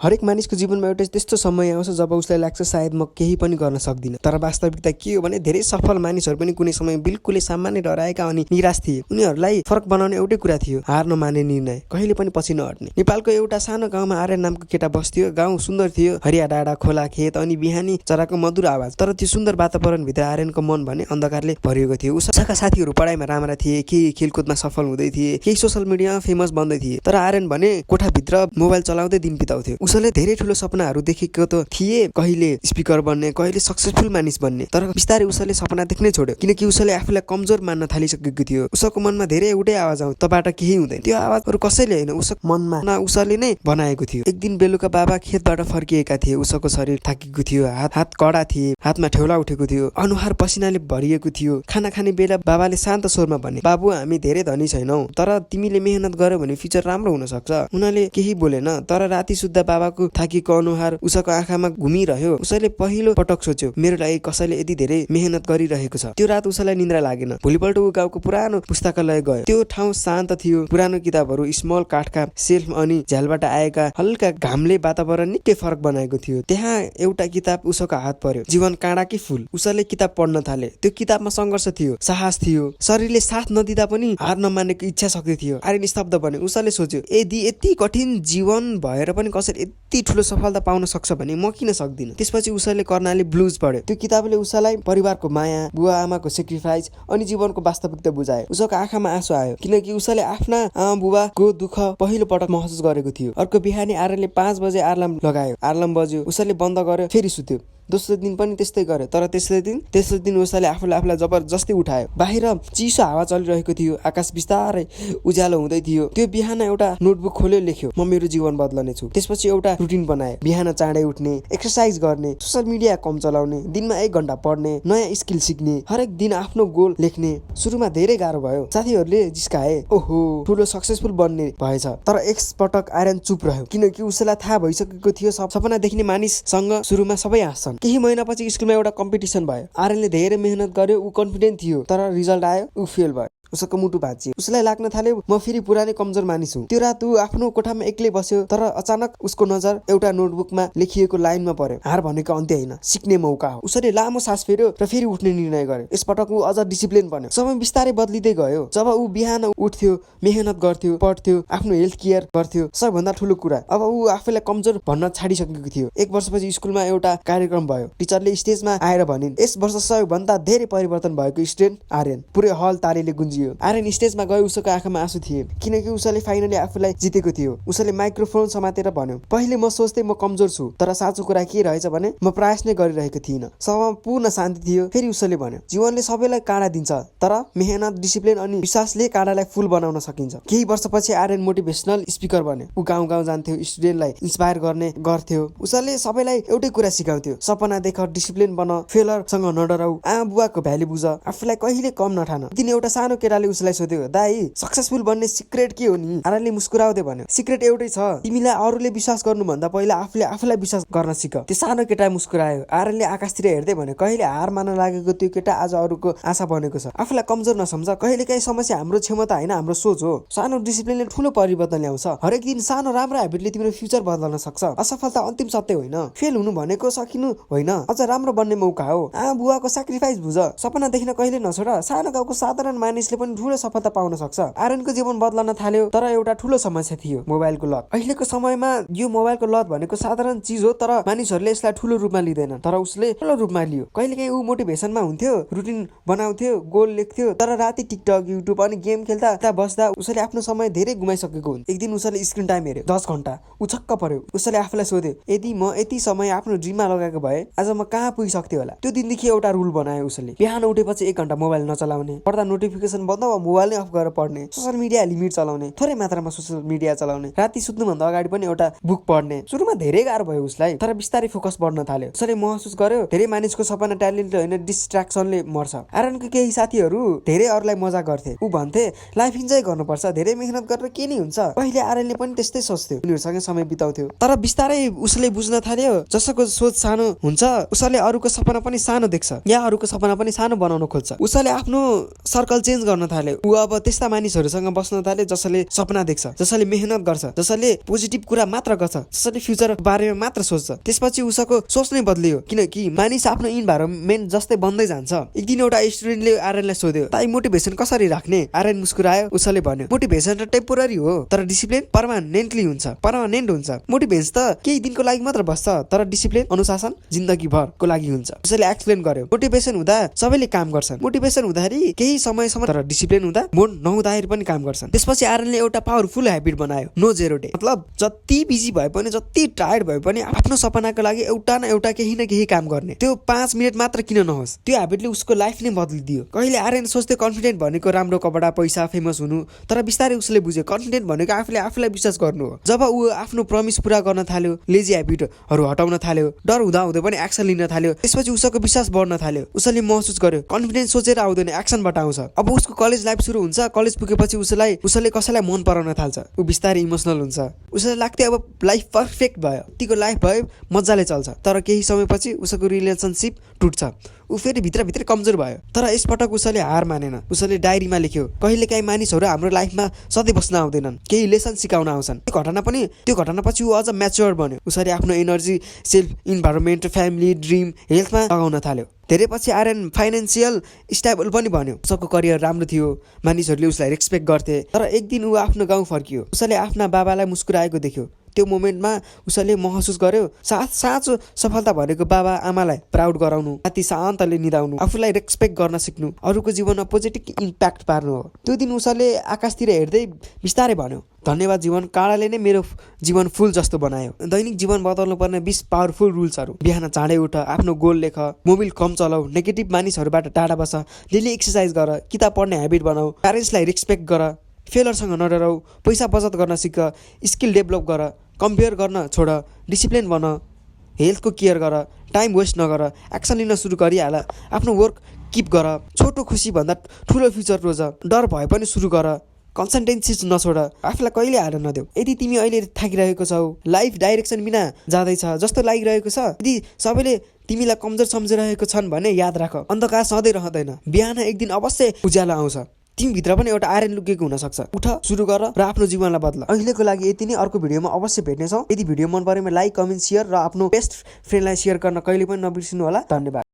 हरेक मानिसको जीवनमा एउटा त्यस्तो समय आउँछ जब उसलाई लाग्छ सायद म केही पनि गर्न सक्दिनँ। तर वास्तविकता के हो भने धेरै सफल मानिसहरू पनि कुनै समय बिल्कुलै सामान्य डराएका अनि निराश थिए। उनीहरूलाई फरक बनाउने एउटै कुरा थियो, हार नमान्ने निर्णय, कहिले पनि पछि नहट्ने। नेपालको एउटा सानो गाउँमा आर्यन नामको केटा बस्थ्यो। गाउँ सुन्दर थियो, हरिया डाँडा, खोला, खेत अनि बिहानी चराको मधुर आवाज। तर त्यो सुन्दर वातावरणभित्र आर्यनको मन भने अन्धकारले भरिएको थियो। उसका साथीहरू पढाइमा राम्रा थिए, केही खेलकुदमा सफल हुँदै थिए, केही सोसल मिडियामा फेमस बन्दै थिए। तर आर्यन भने कोठाभित्र मोबाइल चलाउँदै दिन बिताउँथ्यो। उसले धेरै ठुलो सपनाहरू देखेको त थिए, कहिले स्पिकर बन्ने, कहिले सक्सेसफुल मानिस बन्ने। तर बिस्तारै उसले सपना देख्नै छोड्यो, किनकि उसले आफूलाई कमजोर मान्न थालिसकेको थियो। उसको मनमा धेरै एउटै आवाज आउँछ, तँबाट केही हुँदैन। त्यो आवाज अरू कसैले होइन, उसको मनमा उसले नै बनाएको थियो। एक दिन बेलुका बाबा खेतबाट फर्किएका थिए। उसको शरीर थाकेको थियो, हात कडा थिए, हातमा ठेउला उठेको थियो, अनुहार पसिनाले भरिएको थियो। खाना खाने बेला बाबाले शान्त स्वरमा भने, बाबु हामी धेरै धनी छैनौँ, तर तिमीले मेहनत गर्यो भने फ्युचर राम्रो हुन सक्छ। उनीहरूले केही बोलेन, तर राति सुत्दा बाबाको थाकेको अनुहार उसको आँखामा घुमिरह्यो। उसले पहिलो पटक सोच्यो, मेरो लागि कसैले यति धेरै मेहनत गरिरहेको छ। त्यो रात उसलाई निन्द्रा लागेन। भोलिपल्ट ऊ गाउँको पुरानो पुस्तकालय गयो। त्यो ठाउँ शान्त थियो, पुरानो किताबहरू, स्मल काठका सेल्फ अनि झ्यालबाट आएका हल्का घामले वातावरण निकै फरक बनाएको थियो। त्यहाँ एउटा किताब उसको हात पर्यो, जीवन काँडाकी फुल। उसले किताब पढ्न थाले। त्यो किताबमा सङ्घर्ष थियो, साहस थियो, शरीरले साथ नदिँदा पनि हार नमान्नेको इच्छा शक्ति थियो। आर्यन स्तब्ध बन्यो। उसले सोच्यो, यदि कठिन जीवन भएर पनि कसैले यति ठुलो सफलता पाउन सक्छ भने म किन सक्दिनँ। त्यसपछि उसले कर्णाली ब्लुज पढ्यो। त्यो किताबले उसलाई परिवारको माया, बुवा आमाको सेक्रिफाइस अनि जीवनको वास्तविकता बुझायो। उसको आँखामा आँसु आयो, किनकि उसले आफ्ना आमा बुबाको दुःख पहिलो पटक महसुस गरेको थियो। अर्को बिहानी आर्यनले 5 बजे अलार्म लगायो। अलार्म बज्यो, उसले बन्द गर्यो, फेरि सुत्यो। दोस्रो दिन पनि त्यस्तै गर्यो। तर तेस्रो दिन उसले आफूलाई जबरजस्ती उठायो। बाहिर चिसो हावा चलिरहेको थियो, आकाश बिस्तारै उज्यालो हुँदै थियो। त्यो बिहान एउटा नोटबुक खोल्यो, लेख्यो, म मेरो जीवन बदल्ने छु। त्यसपछि एउटा रुटिन बनायो, बिहान चाँडै उठ्ने, एक्सर्साइज गर्ने, सोसल मिडिया कम चलाउने, दिनमा 1 घण्टा पढ्ने, नयाँ स्किल सिक्ने, हरेक दिन आफ्नो गोल लेख्ने। सुरुमा धेरै गाह्रो भयो, साथीहरूले जिस्काए, ओहो ठुलो सक्सेसफुल बन्ने भएछ। तर एकपटक आर्यन चुप रह्यो, किनकि उसलाई थाहा भइसकेको थियो सपना देख्ने मानिससँग सुरुमा सबै हाँस्छन्। केही महिनापछि स्कुलमा एउटा कम्पिटिसन भयो। आर्यनले धेरै मेहनत गर्यो, ऊ कन्फिडेन्ट थियो, तर रिजल्ट आयो, ऊ फेल भयो। उसको मुटु भाँचियो। उसलाई लाग्न थाल्यो, म फेरि पुरानै कमजोर मानिस हुँ। त्यो रात ऊ आफ्नो कोठामा एक्लै बस्यो। तर अचानक उसको नजर एउटा नोटबुकमा लेखिएको लाइनमा पर्यो, हार भनेको अन्त्य होइन, सिक्ने मौका हो। उसले लामो सास फेर्यो र फेरि उठ्ने निर्णय गर्यो। यसपटक ऊ अझ डिसिप्लिन बन्यो। समय बिस्तारै बदलिँदै गयो। जब ऊ बिहान उठ्थ्यो, मेहनत गर्थ्यो, पढ्थ्यो, आफ्नो हेल्थ केयर गर्थ्यो, सबैभन्दा ठुलो कुरा, अब ऊ आफूलाई कमजोर भन्न छाडिसकेको थियो। 1 वर्षपछि स्कुलमा एउटा कार्यक्रम भयो। टिचरले स्टेजमा आएर भनिन्, यस वर्ष सबैभन्दा धेरै परिवर्तन भएको स्टुडेन्ट आर्यन। पुरै हल तालीले गुन्जियो। आर्यन स्टेजमा गयो। उसको आँखामा आँसु थिए, किनकि उसले फाइनली आफूलाई जितेको थियो। उसले माइक्रोफोन समातेर भन्यो, पहिले म सोच्दै म कमजोर छु, तर साँचो कुरा के रहेछ भने म प्रयास नै गरिरहेको थिइनँ। सभामा पूर्ण शान्ति थियो। फेरि उसले भन्यो, जीवनले सबैलाई काँडा दिन्छ, तर मेहनत, डिसिप्लिन अनि विश्वासले काँडालाई फुल बनाउन सकिन्छ। केही वर्षपछि आर्यन मोटिभेसनल स्पिकर बन्यो। ऊ गाउँ गाउँ जान्थ्यो, स्टुडेन्टलाई इन्स्पायर गर्थ्यो। उसले सबैलाई एउटै कुरा सिकाउँथ्यो, सपना देख, डिसिप्लिन बन, फेलरसँग नडराउ, आमा बुवाको भ्यालु बुझ, आफूलाई कहिले कम नठान। दिन एउटा सानो केटाले उसलाई सोध्यो, दाइ सक्सेसफुल बन्ने सिक्रेट के हो नि? आर्यनले मुस्कुराउँदै भन्यो, सिक्रेट एउटै छ, तिमीलाई अरूले विश्वास गर्नुभन्दा पहिला आफूले आफूलाई विश्वास गर्न सिक। त्यो सानो केटा मुस्कुरायो। आर्यनले आकाशतिर हेर्दै भन्यो, कहिले हार मान्न लागेको त्यो केटा आज अरूको आशा बनेको छ। आफूलाई कमजोर नसम्झ, कहिलेकाहीँ समस्या हाम्रो क्षमता होइन, हाम्रो सोच हो। सानो डिसिप्लिनले ठुलो परिवर्तन ल्याउँछ। हरेक दिन सानो राम्रो ह्याबिटले तिम्रो फ्युचर बदल्न सक्छ। असफलता अन्तिम सत्य होइन, फेल हुनु भनेको सकिनु होइन, अझ राम्रो बन्ने मौका हो। आमा बुवाको सेक्रिफाइस बुझ, सपना देख्न कहिले नछोड। सानो गाउँको साधारण मानिसले पनि ठुलो सफलता पाउन सक्छ। आर्यनको जीवन बदल्न थाल्यो, तर एउटा ठुलो समस्या थियो, मोबाइलको लत। अहिलेको समयमा यो मोबाइलको लत भनेको साधारण चिज हो, तर मानिसहरूले यसलाई ठुलो रूपमा लिँदैन। तर उसले ठुलो रूपमा लियो। कहिलेकाहीँ ऊ मोटिभेसनमा हुन्थ्यो, रुटिन बनाउँथ्यो, गोल लेख्थ्यो, तर राति टिकटक, युट्युब अनि गेम खेल्दा बस्दा उसले आफ्नो समय धेरै गुमाइसकेको हुन्छ। एक दिन उसले स्क्रिन टाइम हेर्यो, 10 घण्टा। ऊ छक्क पर्यो। उसले आफूलाई सोध्यो, यदि म यति समय आफ्नो ड्रिममा लगाएको भए आज म कहाँ पुगिसक्थेँ होला। त्यो दिनदेखि एउटा रुल बनायो उसले, बिहान उठेपछि 1 घण्टा मोबाइल नचलाउने, पढ्दा नोटिफिकेसन बन्द वा मोबाइल नै अफ गरेर पढ्ने, सोशल मिडिया लिमिट चलाउने, थोरै मात्रामा सोशल मिडिया चलाउने, राति सुत्नुभन्दा अगाडि पनि एउटा बुक पढ्ने। सुरुमा धेरै गाह्रो भयो उसलाई, तर बिस्तारै फोकस बढ्न थाल्यो। उसले महसुस गर्यो, धेरै मानिसको सपना ट्यालेन्ट होइन, डिस्ट्र्याक्सनले मर्छ। आर्यनको केही साथीहरू धेरै अरूलाई मजाक गर्थे। ऊ भन्थे, लाइफ इन्जोय गर्नुपर्छ, धेरै मेहनत गरेर के नि हुन्छ। पहिले आर्यनले पनि त्यस्तै सोच्थ्यो, उनीहरूसँग समय बिताउँथ्यो। तर बिस्तारै उसले बुझ्न थाल्यो, जसको सोच सानो हुन्छ उसले अरूको सपना पनि सानो देख्छ या अरूको सपना पनि सानो बनाउन खोज्छ। उसले आफ्नो सर्कल चेन्ज गर्न थाल्यो। ऊ अब त्यस्ता मानिसहरूसँग बस्न थाल्यो जसले सपना देख्छ, जसले मेहनत गर्छ, जसले पोजिटिभ कुरा मात्र गर्छ, जसले फ्युचर बारेमा मात्र सोच्छ। त्यसपछि उसको सोच नै बदलियो, किनकि मानिस आफ्नो इन्भाइरोमेन्ट जस्तै बन्दै जान्छ। एक दिन एउटा स्टुडेन्टले आर्यनलाई सोध्यो, ताई मोटिभेसन कसरी राख्ने? आर्यन मुस्कुरायो। उसले भन्यो, मोटिभेसन त टेम्पोररी हो, तर डिसिप्लिन पर्मानेन्टली हुन्छ, पर्मानेन्ट हुन्छ। मोटिभेसन त केही दिनको लागि मात्र बस्छ, तर डिसिप्लिन अनुशासन जिन्दगीभरको लागि हुन्छ। उसले एक्सप्लेन गर्यो, मोटिभेसन हुँदा सबैले काम गर्छन्, मोटिभेसन हुँदाखेरि केही समयसम्म, तर डिसिप्लिन हुँदा मोड नहुँदाखेरि पनि काम गर्छन्। त्यसपछि आर्यनले एउटा पावरफुल ह्याबिट बनायो, नो जेरो डे। मतलब जति बिजी भए पनि, जति टायर्ड भए पनि आफ्नो सपनाको लागि एउटा न एउटा केही न केही काम गर्ने। त्यो 5 मिनट मात्र किन नहोस्, त्यो ह्याबिटले उसको लाइफ नै बदलिदियो। कहिले आर्यन सोच्थ्यो कन्फिडेन्ट भनेको राम्रो कपडा, पैसा, फेमस हुनु, तर बिस्तारै उसले बुझ्यो कन्फिडेन्ट भनेको आफूले आफूलाई विश्वास गर्नु हो। जब ऊ आफ्नो प्रमिस पूरा गर्न थाल्यो, लेजी ह्याबिटहरू हटाउन थाल्यो, डर हुँदा हुँदै पनि एक्सन लिन थाल्यो, त्यसपछि उसको विश्वास बढ्न थाल्यो। उसले महसुस गर्यो कन्फिडेन्स सोचेर आउँदैन, एक्सनबाट आउँछ। अब उसको कलेज लाइफ सुरु हुन्छ। कलेज पुगेपछि उसले कसैलाई मन पराउन थाल्छ, ऊ बिस्तारै इमोसनल हुन्छ। उसलाई लाग्थ्यो अब लाइफ पर्फेक्ट भयो, यतिको लाइफ भयो, मजाले चल्छ। तर केही समयपछि उसको रिलेसनसिप टुट्छ, ऊ फेरि भित्रभित्र कमजोर भयो। तर यसपटक उसले हार मानेन। उसले डायरीमा लेख्यो, कहिलेकाहीँ मानिसहरू हाम्रो लाइफमा सधैँ बस्न आउँदैनन्, केही लेसन सिकाउन आउँछन्। त्यो घटनापछि ऊ अझ म्याच्योर बन्यो। उसले आफ्नो energy self, environment, family, dream, हेल्थमा लगाउन थाल्यो। धेरै पछि आर्यन फाइनेन्सियल स्टेबल पनि बन्यो। उसको करियर राम्रो थियो, मानिसहरूले उसलाई रेस्पेक्ट गर्थे। तर एक दिन ऊ आफ्नो गाउँ फर्कियो। उसले आफ्ना बाबालाई मुस्कुराएको देख्यो। त्यो मोमेन्टमा उसले महसुस गर्यो साँचो सफलता भनेको बाबा आमालाई प्राउड गराउनु, राति शान्तले निदाउनु, आफूलाई रेस्पेक्ट गर्न सिक्नु, अरूको जीवनमा पोजिटिभ इम्प्याक्ट पार्नु हो। त्यो दिन उसले आकाशतिर हेर्दै बिस्तारै भन्यो, धन्यवाद जीवन, काँडाले नै मेरो जीवन फुल जस्तो बनायो। दैनिक जीवन बदल्नु पर्ने 20 पावरफुल रुल्सहरू। बिहान चाँडै उठ, आफ्नो गोल लेख, मोबाइल कम चलाऊ, नेगेटिभ मानिसहरूबाट टाढा बस, डेली एक्सर्साइज गर, किताब पढ्ने ह्याबिट बनाऊ, प्यारेन्ट्सलाई रेस्पेक्ट गर, फेलरसँग नडराऊ, पैसा बचत गर्न सिक, स्किल डेभलप गर, कम्पेयर गर्न छोड, डिसिप्लिन बन, हेल्थको केयर गर, टाइम वेस्ट नगर, एक्सन लिन सुरु गरिहाल, आफ्नो वर्क किप गर, छोटो खुसीभन्दा ठुलो फ्युचर रोज, डर भए पनि सुरु गर, कन्सल्टेन्सी नछोड, आफूलाई कहिले हार नदेऊ। यदि तिमी अहिले थाकिरहेको छौ, लाइफ डाइरेक्सन बिना जाँदैछ जस्तो लागिरहेको छ, यदि सबैले तिमीलाई कमजोर सम्झिरहेको छन् भने याद राख, अन्धकार सधैँ रहँदैन, बिहान एक दिन अवश्य उज्यालो आउँछ। तिमीभित्र पनि एउटा आर्यन लुकेको हुनसक्छ। उठ, सुरु गर र आफ्नो जीवनलाई बदल। अहिलेको लागि यति नै। अर्को भिडियोमा अवश्य भेट्नेछौँ। यदि भिडियो मन परेमा लाइक, कमेन्ट, सेयर र आफ्नो बेस्ट फ्रेन्डलाई सेयर गर्न कहिले पनि नबिर्सिनु होला। धन्यवाद।